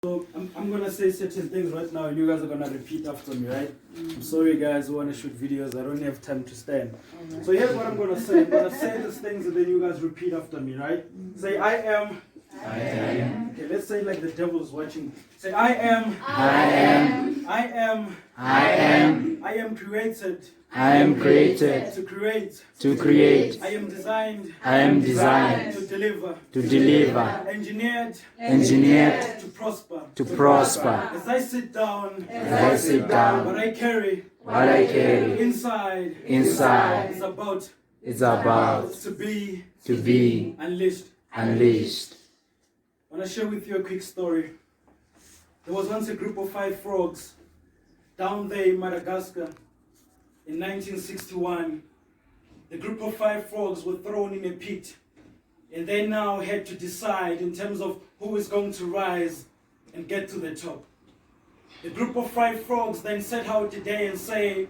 So I'm gonna say certain things right now and you guys are gonna repeat after me, right? I'm sorry guys who wanna shoot videos, I don't have time to stand. So here's what I'm gonna say. I'm gonna say these things and then you guys repeat after me, right? Say I am. I am. Okay, let's say like the devil's watching. Say I am. I am. I am. I am. I am created. I am created To create. to create. I am designed. I am designed To deliver. to deliver. Engineered. Engineered To prosper. to prosper. As I sit down. As I sit What down, I carry. what I carry Inside. inside Is about is about to be to be unleashed. unleashed. I want to share with you a quick story. There was once a group of 5 frogs down there in Madagascar in 1961. The group of 5 frogs were thrown in a pit and they now had to decide in terms of who is going to rise and get to the top. The group of 5 frogs then set out today and say,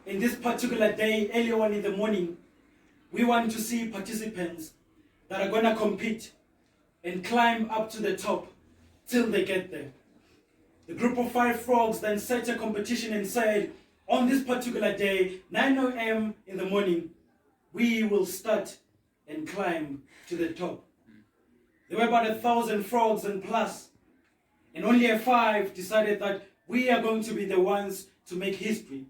in this particular day, early on in the morning, we want to see participants that are going to compete and climb up to the top till they get there. The group of 5 frogs then set a competition and said, on this particular day, 9 a.m. in the morning, we will start and climb to the top. There were about 1,000 frogs and plus, and only a 5 decided that we are going to be the ones to make history.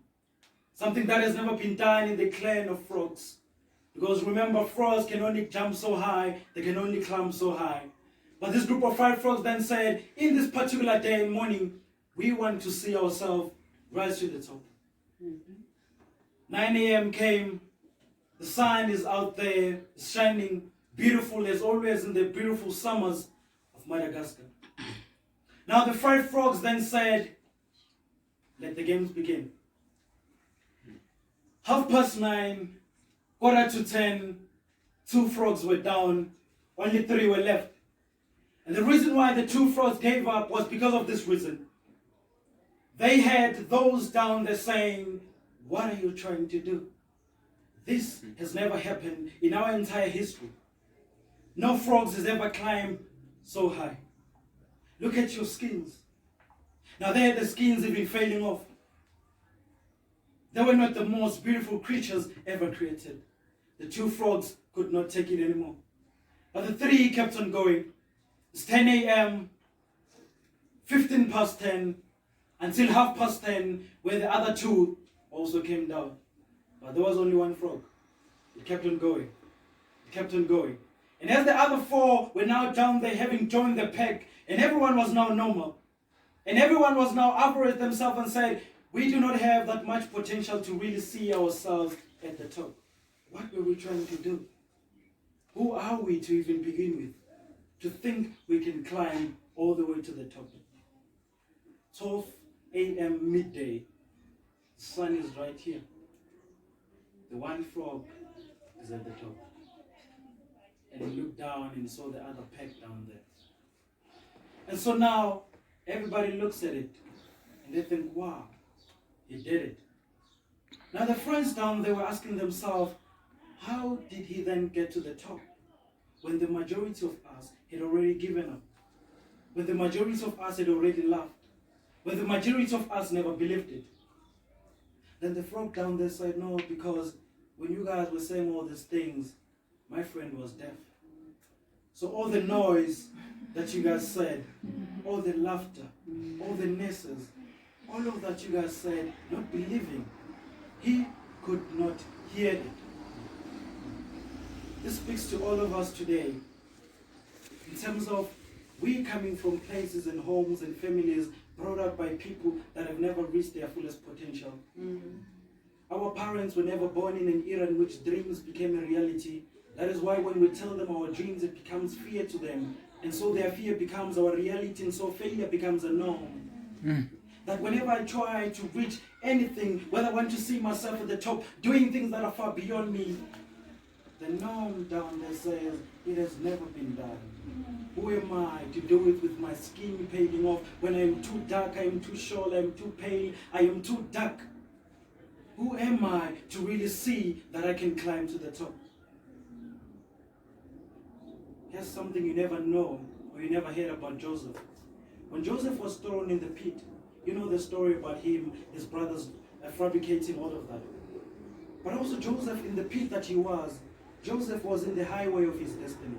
Something that has never been done in the clan of frogs. Because remember, frogs can only jump so high, they can only climb so high. But this group of 5 frogs then said, in this particular day and morning, we want to see ourselves rise to the top. 9 a.m. came, the sun is out there, shining, beautiful as always in the beautiful summers of Madagascar. Now the 5 frogs then said, let the games begin. 9:30, 9:45, 2 frogs were down, only 3 were left. And the reason why the 2 frogs gave up was because of this reason. They had those down there saying, what are you trying to do? This has never happened in our entire history. No frogs has ever climbed so high. Look at your skins. Now there the skins have been failing off. They were not the most beautiful creatures ever created. The 2 frogs could not take it anymore. But the 3 kept on going. It's 10 a.m., 15 past 10, until 10:30, where the other 2 also came down. But there was only 1 frog. It kept on going. It kept on going. And as the other 4 were now down there having joined the pack, and everyone was now normal, and everyone was now upright themselves and said, we do not have that much potential to really see ourselves at the top. What were we trying to do? Who are we to even begin with? To think we can climb all the way to the top. 12 a.m. midday. The sun is right here. The 1 frog is at the top. And he looked down and saw the other pack down there. And so now everybody looks at it and they think, wow, he did it. Now the friends down there were asking themselves, how did he then get to the top when the majority of us had already given up? When the majority of us had already laughed? When the majority of us never believed it? Then the frog down there said, no, because when you guys were saying all these things, my friend was deaf. So all the noise that you guys said, all the laughter, all the nesses, all of that you guys said, not believing, he could not hear it. This speaks to all of us today in terms of we coming from places and homes and families brought up by people that have never reached their fullest potential. Our parents were never born in an era in which dreams became a reality. That is why when we tell them our dreams, it becomes fear to them. And so their fear becomes our reality, and so failure becomes a norm. That whenever I try to reach anything, whether I want to see myself at the top, doing things that are far beyond me, the norm down there says, it has never been done. Who am I to do it with my skin paling off when I am too dark, I am too short, I am too pale, I am too dark? Who am I to really see that I can climb to the top? Here's something you never know or you never heard about Joseph. When Joseph was thrown in the pit, you know the story about him, his brothers fabricating all of that. But also Joseph, in the pit that he was, Joseph was in the highway of his destiny.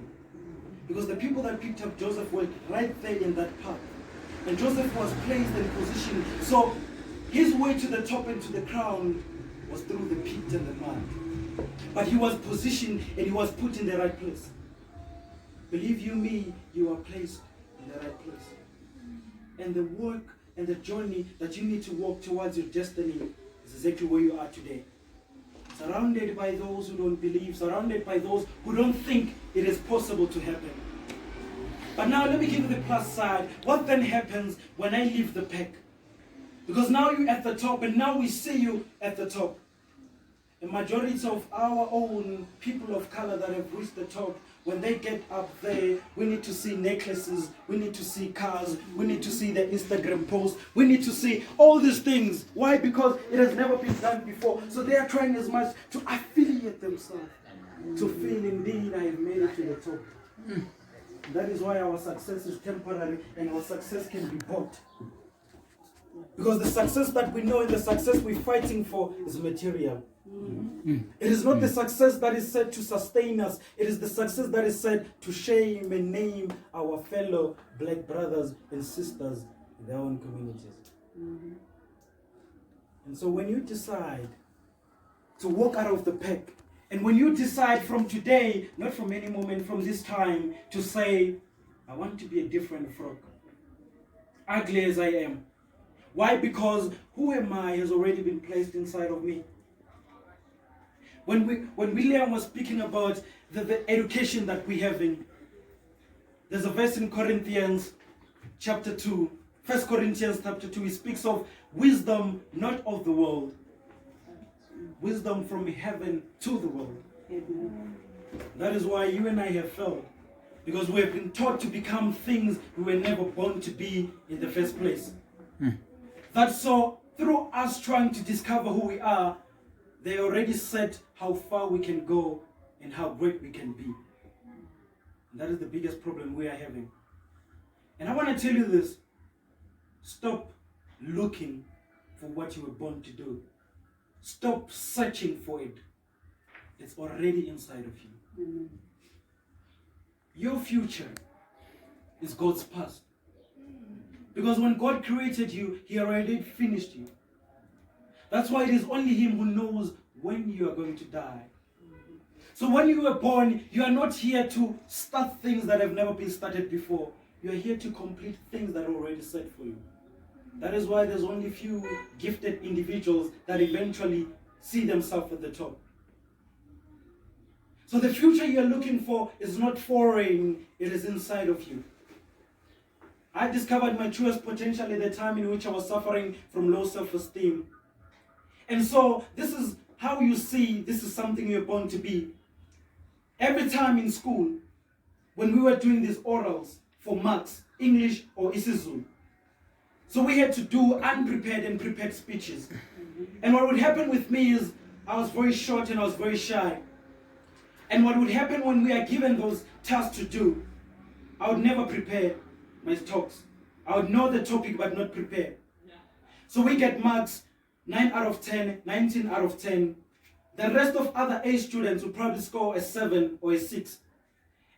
Because the people that picked up Joseph were right there in that path. And Joseph was placed in position. So his way to the top and to the crown was through the pit and the mud. But he was positioned and he was put in the right place. Believe you me, you are placed in the right place. And the work and the journey that you need to walk towards your destiny is exactly where you are today. Surrounded by those who don't believe, surrounded by those who don't think it is possible to happen. But now let me give you the plus side. What then happens when I leave the pack? Because now you're at the top and now we see you at the top. The majority of our own people of color that have reached the top, when they get up there, we need to see necklaces, we need to see cars, we need to see their Instagram posts, we need to see all these things. Why? Because it has never been done before. So they are trying as much to affiliate themselves, to feel indeed I have made it to the top. That is why our success is temporary and our success can be bought. Because the success that we know and the success we're fighting for is material. It is not the success that is said to sustain us. It is the success that is said to shame and name our fellow black brothers and sisters in their own communities. And so when you decide to walk out of the pack, and when you decide from today, not from any moment, from this time, to say, I want to be a different frog, ugly as I am. Why? Because who am I has already been placed inside of me. When William was speaking about the education that we have in, there's a verse in Corinthians chapter 2, 1 Corinthians chapter 2, he speaks of wisdom not of the world, wisdom from heaven to the world. That is why you and I have failed, because we have been taught to become things we were never born to be in the first place. That's so through us trying to discover who we are, they already set how far we can go and how great we can be. And that is the biggest problem we are having. And I want to tell you this. Stop looking for what you were born to do. Stop searching for it. It's already inside of you. Your future is God's past. Because when God created you, He already finished you. That's why it is only Him who knows when you are going to die. So when you were born, you are not here to start things that have never been started before. You are here to complete things that are already set for you. That is why there's only few gifted individuals that eventually see themselves at the top. So the future you're looking for is not foreign, it is inside of you. I discovered my truest potential at the time in which I was suffering from low self-esteem. And so this is how you see this is something you're born to be. Every time in school, when we were doing these orals for marks, English or isiZulu, so we had to do unprepared and prepared speeches. And what would happen with me is I was very short and I was very shy. And what would happen when we are given those tasks to do, I would never prepare my talks. I would know the topic but not prepare. So we get marks 9 out of 10, 19 out of 10. The rest of other A students will probably score a 7 or a 6.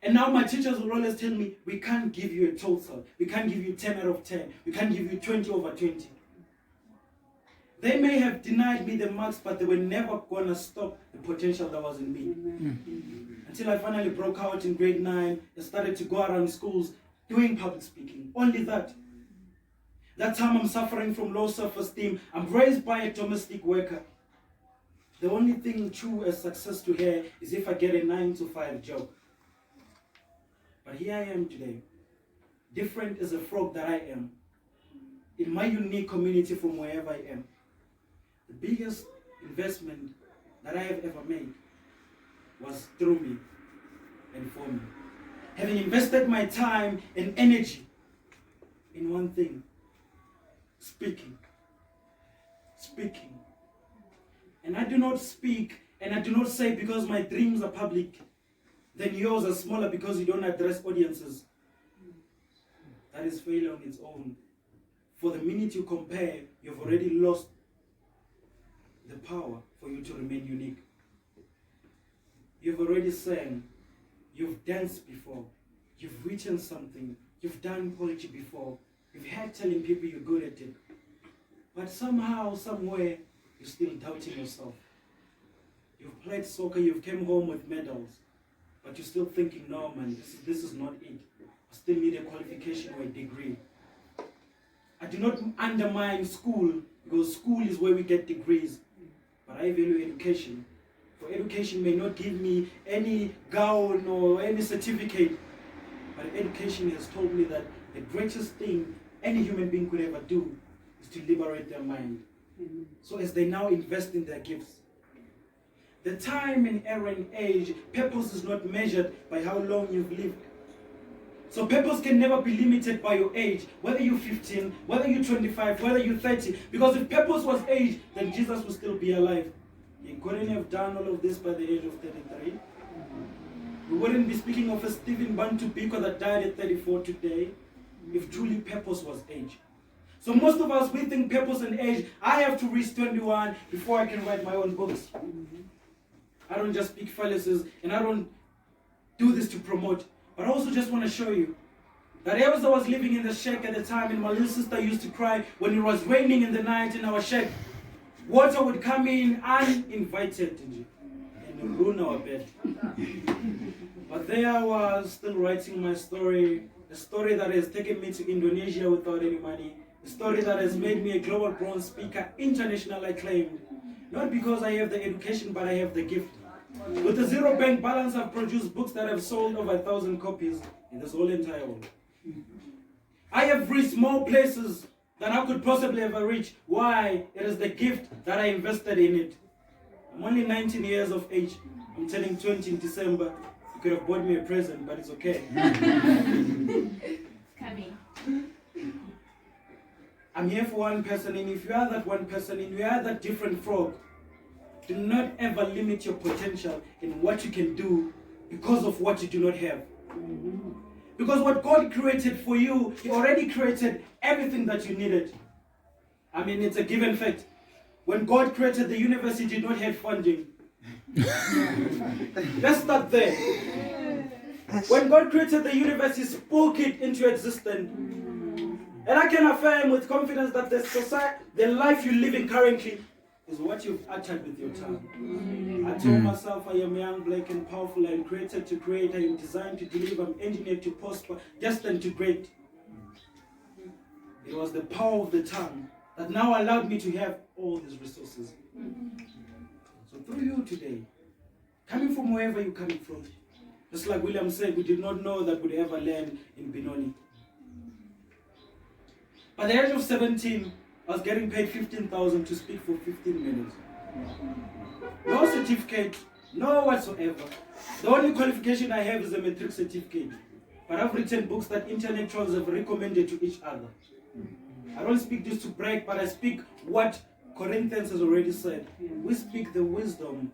And now my teachers will always tell me, we can't give you a total. We can't give you 10 out of 10. We can't give you 20 over 20. They may have denied me the marks, but they were never going to stop the potential that was in me. Until I finally broke out in grade 9 and started to go around schools doing public speaking. Only that. That time I'm suffering from low self-esteem. I'm raised by a domestic worker. The only thing true as success to her is if I get a 9-to-5 job. But here I am today, different as a frog that I am, in my unique community from wherever I am. The biggest investment that I have ever made was through me and for me. Having invested my time and energy in one thing, speaking. And I do not speak and I do not say because my dreams are public, then yours are smaller because you don't address audiences. that is failure on its own. For the minute you compare, you've already lost the power for you to remain unique. You've already sang, you've danced before, you've written something, you've done poetry before, you've had telling people you're good at it. But somehow, somewhere, you're still doubting yourself. You've played soccer, you've come home with medals, but you're still thinking, no man, this is not it. I still need a qualification or a degree. I do not undermine school, because school is where we get degrees, but I value education. For education may not give me any gown or any certificate, but education has told me that the greatest thing any human being could ever do is to liberate their mind. So as they now invest in their gifts, the time and era and age, purpose is not measured by how long you've lived. So purpose can never be limited by your age, whether you're 15, whether you're 25, whether you're 30. Because if purpose was age, then Jesus would still be alive. He couldn't have done all of this by the age of 33. We wouldn't be speaking of a Stephen Bantu Biko that died at 34 today, if truly purpose was age. So most of us, we think purpose and age, I have to reach 21 before I can write my own books. I don't just speak fallacies, and I don't do this to promote. But I also just want to show you that as I was living in the shack at the time, and my little sister used to cry when it was raining in the night in our shack, water would come in uninvited and ruin our bed. But there I was, still writing my story, a story that has taken me to Indonesia without any money, a story that has made me a global bronze speaker, internationally acclaimed. Not because I have the education, but I have the gift. With a zero bank balance, I've produced books that have sold over 1,000 copies in this whole entire world. I have reached more places than I could possibly ever reach. Why? It is the gift that I invested in it. I'm only 19 years of age. I'm turning 20 in December. You could have bought me a present, but it's okay. Coming. I'm here for one person, and if you are that one person, and you are that different frog, do not ever limit your potential in what you can do because of what you do not have. Because what God created for you, He already created everything that you needed. I mean, it's a given fact. When God created the universe, He did not have funding. Let's start there. When God created the universe, He spoke it into existence. And I can affirm with confidence that the life you're living currently is what you've uttered with your tongue. I told myself I am young, black, and powerful. I am created to create. I am designed to deliver. I'm engineered to prosper, destined to great. It was the power of the tongue that now allowed me to have all these resources. So through you today, coming from wherever you're coming from, just like William said, we did not know that we'd ever land in Benoni. By the age of 17, I was getting paid 15,000 to speak for 15 minutes. No certificate, no whatsoever. The only qualification I have is a matric certificate. But I've written books that intellectuals have recommended to each other. I don't speak this to brag, but I speak what Corinthians has already said. We speak the wisdom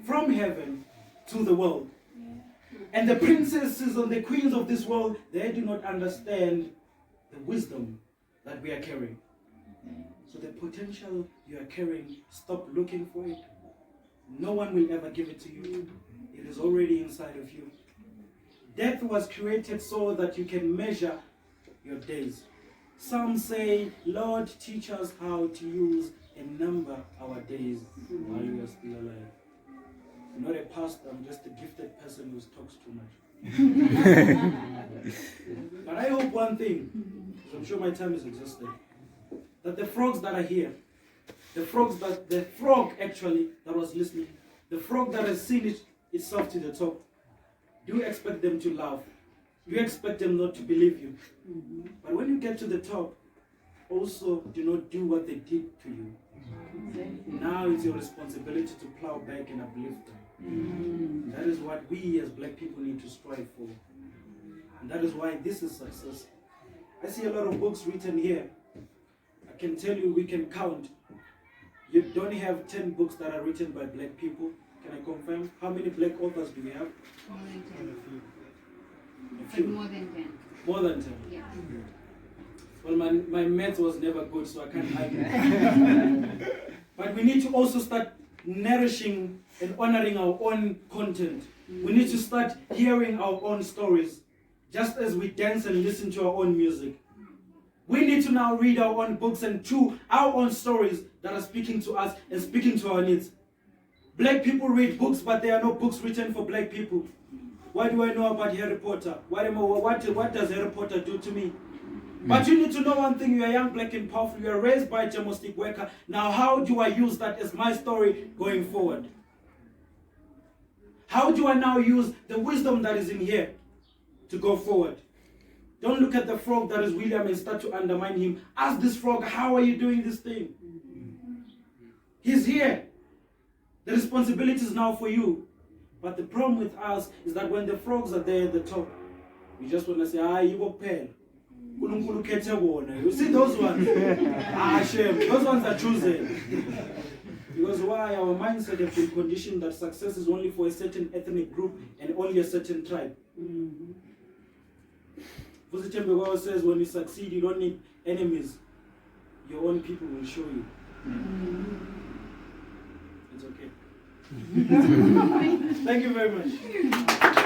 from heaven to the world. And the princesses and the queens of this world, they do not understand the wisdom that we are carrying. So the potential you are carrying, stop looking for it. No one will ever give it to you. It is already inside of you. Death was created so that you can measure your days. Some say, Lord, teach us how to use and number our days while we are still alive. I'm not a pastor, I'm just a gifted person who talks too much. But I hope one thing, because I'm sure my time is exhausted, that the frogs that are here, the frog actually that was listening, the frog that has seen itself to the top, do you expect them to laugh? Do you expect them not to believe you? But when you get to the top, also do not do what they did to you. Now it's your responsibility to plow back and uplift them. That is what we as black people need to strive for. And that is why this is success. I see a lot of books written here. I can tell you we can count. You don't have 10 books that are written by black people. Can I confirm? How many black authors do we have? More than 10. A few. More than 10. More than 10. Yeah. Well, my math was never good, so I can't argue. But we need to also start nourishing and honoring our own content. We need to start hearing our own stories, just as we dance and listen to our own music. We need to now read our own books and chew our own stories that are speaking to us and speaking to our needs. Black people read books, but there are no books written for black people. What do I know about Harry Potter? What does Harry Potter do to me? But you need to know one thing: you are young, black, and powerful. You are raised by a domestic worker. Now, how do I use that as my story going forward? How do I now use the wisdom that is in here to go forward? Don't look at the frog that is William and start to undermine him. Ask this frog, how are you doing this thing? He's here. The responsibility is now for you. But the problem with us is that when the frogs are there at the top, we just want to say, you go pen. You see those ones? Shame. Those ones are chosen. Because why? Our mindset has been conditioned that success is only for a certain ethnic group and only a certain tribe. Fusitembe says when you succeed, you don't need enemies. Your own people will show you. It's okay. Thank you very much.